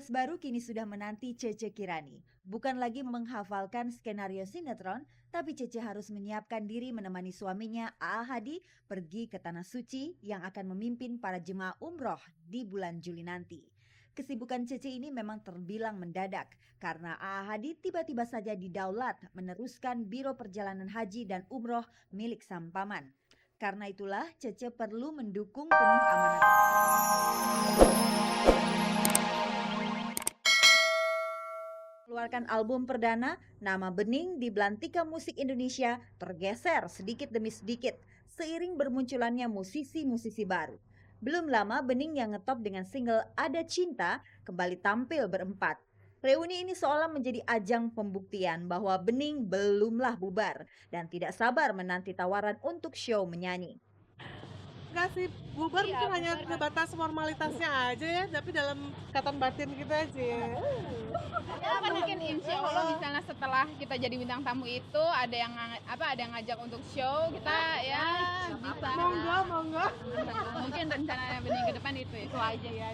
alias baru kini sudah menanti Cece Kirani. Bukan lagi menghafalkan skenario sinetron, tapi Cece harus menyiapkan diri menemani suaminya A.A. Hadi pergi ke Tanah Suci yang akan memimpin para jemaah umroh di bulan Juli nanti. Kesibukan Cece ini memang terbilang mendadak karena A.A. Hadi tiba-tiba saja didaulat meneruskan Biro Perjalanan Haji dan Umroh milik sang paman. Karena itulah Cece perlu mendukung penuh amanat. Keluarkan album perdana, nama Bening di Belantika Musik Indonesia tergeser sedikit demi sedikit seiring bermunculannya musisi-musisi baru. Belum lama Bening yang ngetop dengan single Ada Cinta kembali tampil berempat. Reuni ini seolah menjadi ajang pembuktian bahwa Bening belumlah bubar dan tidak sabar menanti tawaran untuk show menyanyi. Enggak sih, bubar Iya, mungkin hanya bubar. sebatas formalitasnya aja ya, tapi dalam ikatan batin kita aja ya. Ya mungkin insya Allah misalnya setelah kita jadi bintang tamu itu ada yang ngajak untuk show kita ya bisa. Monggo. Mungkin rencananya Bening ke depan itu aja ya.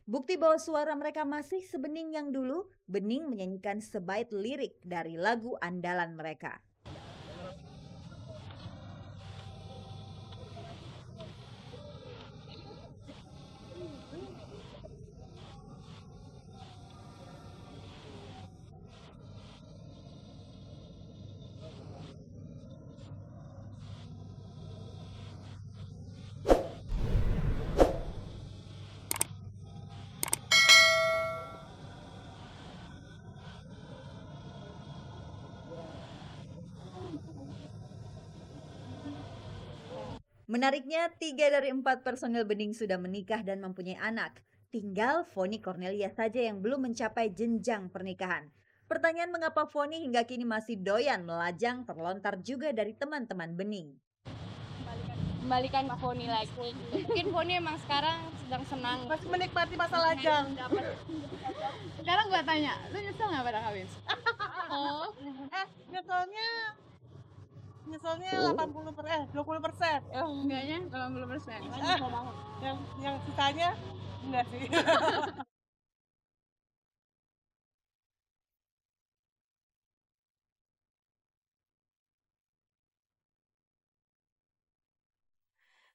Bukti bahwa suara mereka masih sebening yang dulu, Bening menyanyikan sebait lirik dari lagu andalan mereka. Menariknya, 3 dari 4 personil Bening sudah menikah dan mempunyai anak. Tinggal Foni Cornelia saja yang belum mencapai jenjang pernikahan. Pertanyaan mengapa Foni hingga kini masih doyan melajang terlontar juga dari teman-teman Bening. Kembalikan ke Foni lagi. Mungkin Foni emang sekarang sedang senang. Masih menikmati masa lajang. Sekarang gua tanya, lu nyesel nggak pada kawin? Oh, Nyeselnya 20%. enggaknya 80%. Yang sisanya enggak sih.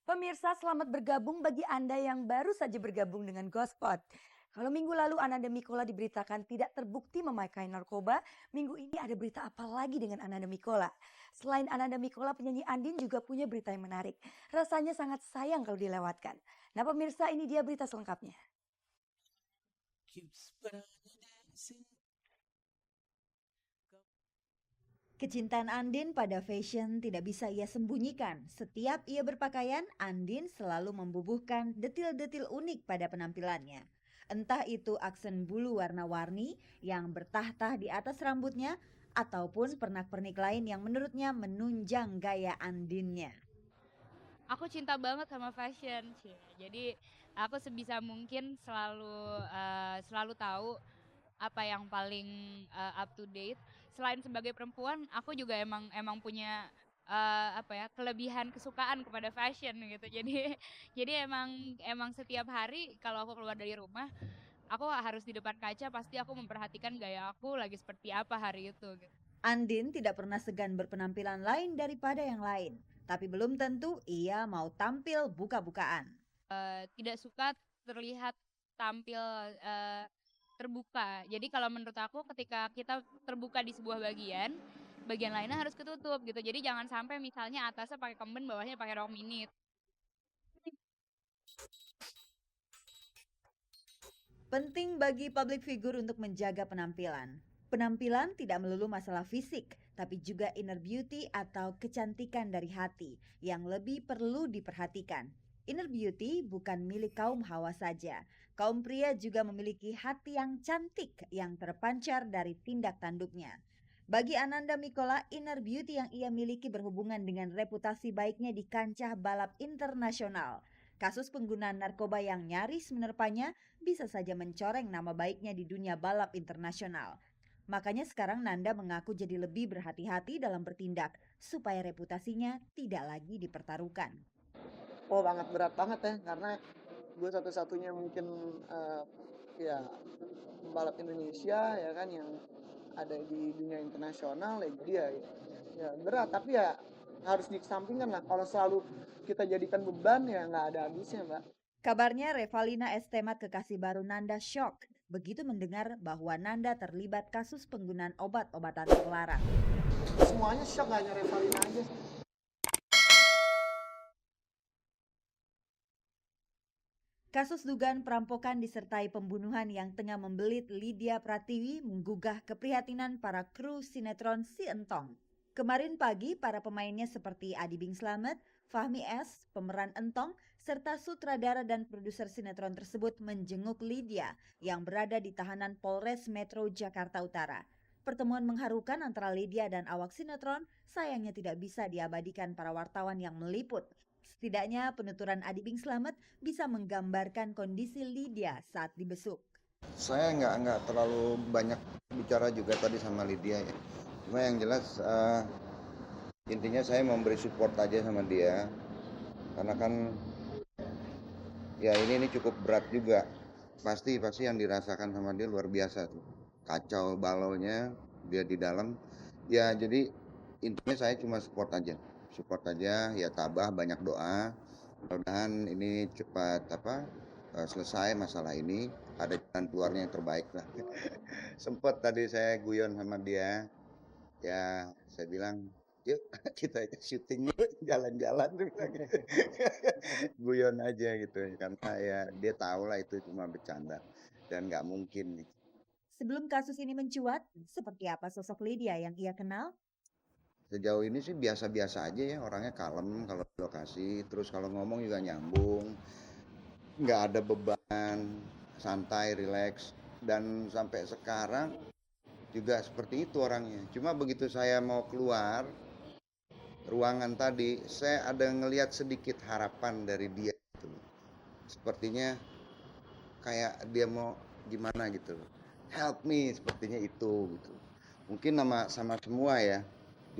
Pemirsa, selamat bergabung bagi Anda yang baru saja bergabung dengan Gospot. Kalau minggu lalu Ananda Mikola diberitakan tidak terbukti memakai narkoba, minggu ini ada berita apa lagi dengan Ananda Mikola? Selain Ananda Mikola, penyanyi Andin juga punya berita yang menarik. Rasanya sangat sayang kalau dilewatkan. Nah pemirsa, ini dia berita selengkapnya. Kecintaan Andin pada fashion tidak bisa ia sembunyikan. Setiap ia berpakaian, Andin selalu membubuhkan detil-detil unik pada penampilannya. Entah itu aksen bulu warna-warni yang bertah-tah di atas rambutnya, ataupun pernak-pernik lain yang menurutnya menunjang gaya Andinnya. Aku cinta banget sama fashion, Cie. Jadi aku sebisa mungkin selalu tahu apa yang paling up to date. Selain sebagai perempuan, aku juga emang punya kelebihan kesukaan kepada fashion gitu. Jadi jadi emang setiap hari kalau aku keluar dari rumah, aku harus di depan kaca pasti aku memperhatikan gaya aku lagi seperti apa hari itu gitu. Andin tidak pernah segan berpenampilan lain daripada yang lain, tapi belum tentu ia mau tampil buka-bukaan. Tidak suka terlihat tampil terbuka. Jadi kalau menurut aku ketika kita terbuka di sebuah bagian lainnya harus ketutup gitu. Jadi jangan sampai misalnya atasnya pakai kemben, bawahnya pakai rok mini. Penting bagi public figure untuk menjaga penampilan. Penampilan tidak melulu masalah fisik, tapi juga inner beauty atau kecantikan dari hati yang lebih perlu diperhatikan. Inner beauty bukan milik kaum hawa saja. Kaum pria juga memiliki hati yang cantik yang terpancar dari tindak tanduknya. Bagi Ananda Mikola, inner beauty yang ia miliki berhubungan dengan reputasi baiknya di kancah balap internasional. Kasus penggunaan narkoba yang nyaris menerpanya bisa saja mencoreng nama baiknya di dunia balap internasional. Makanya sekarang Nanda mengaku jadi lebih berhati-hati dalam bertindak supaya reputasinya tidak lagi dipertaruhkan. Oh, berat banget ya, karena gue satu-satunya mungkin ya pembalap Indonesia ya kan yang ada di dunia internasional ya dia ya berat, tapi ya harus dikesampingkan lah. Kalau selalu kita jadikan beban ya nggak ada habisnya, Mbak. Kabarnya Revalina S. Temat kekasih baru Nanda shock begitu mendengar bahwa Nanda terlibat kasus penggunaan obat-obatan terlarang. Semuanya shock, nggak hanya Revalina aja. Kasus dugaan perampokan disertai pembunuhan yang tengah membelit Lydia Pratiwi menggugah keprihatinan para kru sinetron Si Entong. Kemarin pagi, para pemainnya seperti Adi Bing Slamet, Fahmi S, pemeran Entong, serta sutradara dan produser sinetron tersebut menjenguk Lydia yang berada di tahanan Polres Metro Jakarta Utara. Pertemuan mengharukan antara Lydia dan awak sinetron sayangnya tidak bisa diabadikan para wartawan yang meliput. Setidaknya penuturan Adi Bing Slamet bisa menggambarkan kondisi Lydia saat dibesuk. Saya nggak terlalu banyak bicara juga tadi sama Lydia ya. Cuma yang jelas intinya saya memberi support aja sama dia. Karena kan ya ini cukup berat juga. Pasti yang dirasakan sama dia luar biasa tuh. Kacau balaunya dia di dalam. Ya jadi intinya saya cuma support aja ya, tabah, banyak doa, mudah-mudahan ini cepat selesai masalah ini, ada jalan keluarnya yang terbaik lah. Sempet tadi saya guyon sama dia, ya saya bilang yuk kita syuting yuk, jalan-jalan guyon aja gitu, karena ya dia tahu lah itu cuma bercanda dan nggak mungkin. Sebelum kasus ini mencuat, seperti apa sosok Lydia yang ia kenal? Sejauh ini sih biasa-biasa aja ya, orangnya kalem kalau di lokasi, terus kalau ngomong juga nyambung, nggak ada beban, santai, rileks, dan sampai sekarang juga seperti itu orangnya. Cuma begitu saya mau keluar ruangan tadi, saya ada ngelihat sedikit harapan dari dia gitu. Sepertinya kayak dia mau gimana gitu, help me, sepertinya itu gitu. Mungkin sama semua ya.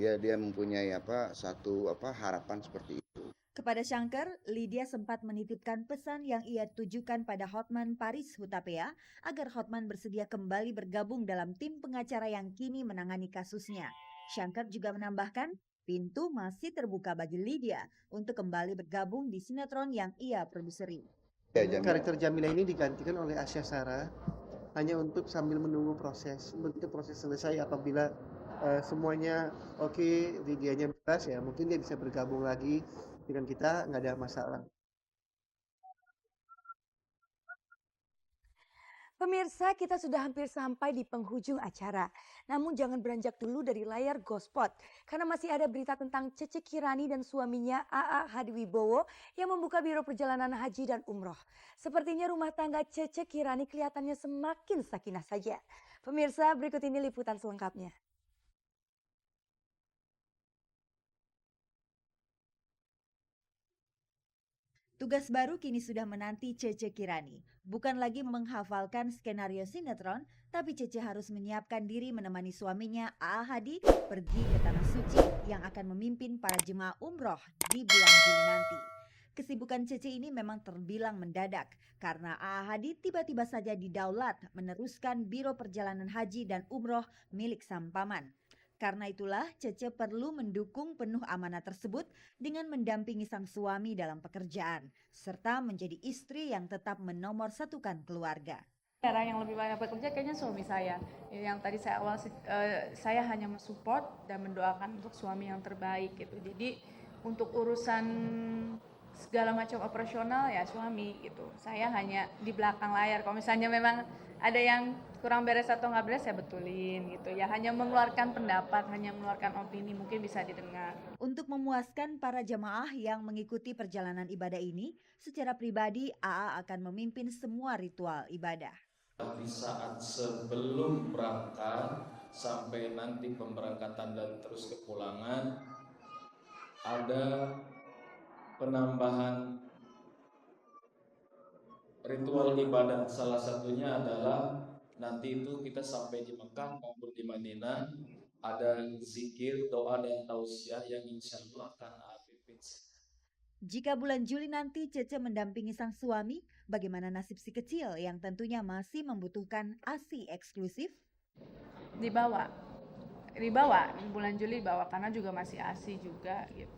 Dia mempunyai satu harapan seperti itu. Kepada Shankar, Lydia sempat menitipkan pesan yang ia tujukan pada Hotman Paris Hutapea agar Hotman bersedia kembali bergabung dalam tim pengacara yang kini menangani kasusnya. Shankar juga menambahkan, pintu masih terbuka bagi Lydia untuk kembali bergabung di sinetron yang ia produseri. Karakter Jamila ini digantikan oleh Asya Sarah hanya untuk sambil menunggu proses. Begitu proses selesai, apabila semuanya oke, Lydianya bebas ya, mungkin dia bisa bergabung lagi dengan kita, nggak ada masalah. Pemirsa, kita sudah hampir sampai di penghujung acara. Namun jangan beranjak dulu dari layar Gospot. Karena masih ada berita tentang Cece Kirani dan suaminya AA Hadiwibowo yang membuka biro perjalanan haji dan umroh. Sepertinya rumah tangga Cece Kirani kelihatannya semakin sakinah saja. Pemirsa, berikut ini liputan selengkapnya. Tugas baru kini sudah menanti Cece Kirani. Bukan lagi menghafalkan skenario sinetron, tapi Cece harus menyiapkan diri menemani suaminya AA Hadi pergi ke Tanah Suci yang akan memimpin para jemaah umroh di bulan Juli nanti. Kesibukan Cece ini memang terbilang mendadak karena AA Hadi tiba-tiba saja didaulat meneruskan biro perjalanan haji dan umroh milik sang paman. Karena itulah Cece perlu mendukung penuh amanah tersebut dengan mendampingi sang suami dalam pekerjaan, serta menjadi istri yang tetap menomorsatukan keluarga. Cara yang lebih banyak bekerja kayaknya suami saya. Yang tadi saya hanya mensupport dan mendoakan untuk suami yang terbaik gitu. Jadi untuk urusan segala macam operasional ya suami gitu. Saya hanya di belakang layar. Kalau misalnya memang ada yang kurang beres atau nggak beres, saya betulin gitu ya. Hanya mengeluarkan pendapat, hanya mengeluarkan opini, mungkin bisa didengar. Untuk memuaskan para jemaah yang mengikuti perjalanan ibadah ini, secara pribadi AA akan memimpin semua ritual ibadah. Di saat sebelum berangkat sampai nanti pemberangkatan dan terus kepulangan, ada penambahan ritual ibadah. Salah satunya adalah nanti itu kita sampai di Mekah maupun di Madinah ada zikir, doa dan tausiah yang insya Allah akan pimpin. Jika bulan Juli nanti Cece mendampingi sang suami, bagaimana nasib si kecil yang tentunya masih membutuhkan ASI eksklusif? Dibawa bulan Juli dibawa karena juga masih ASI juga gitu.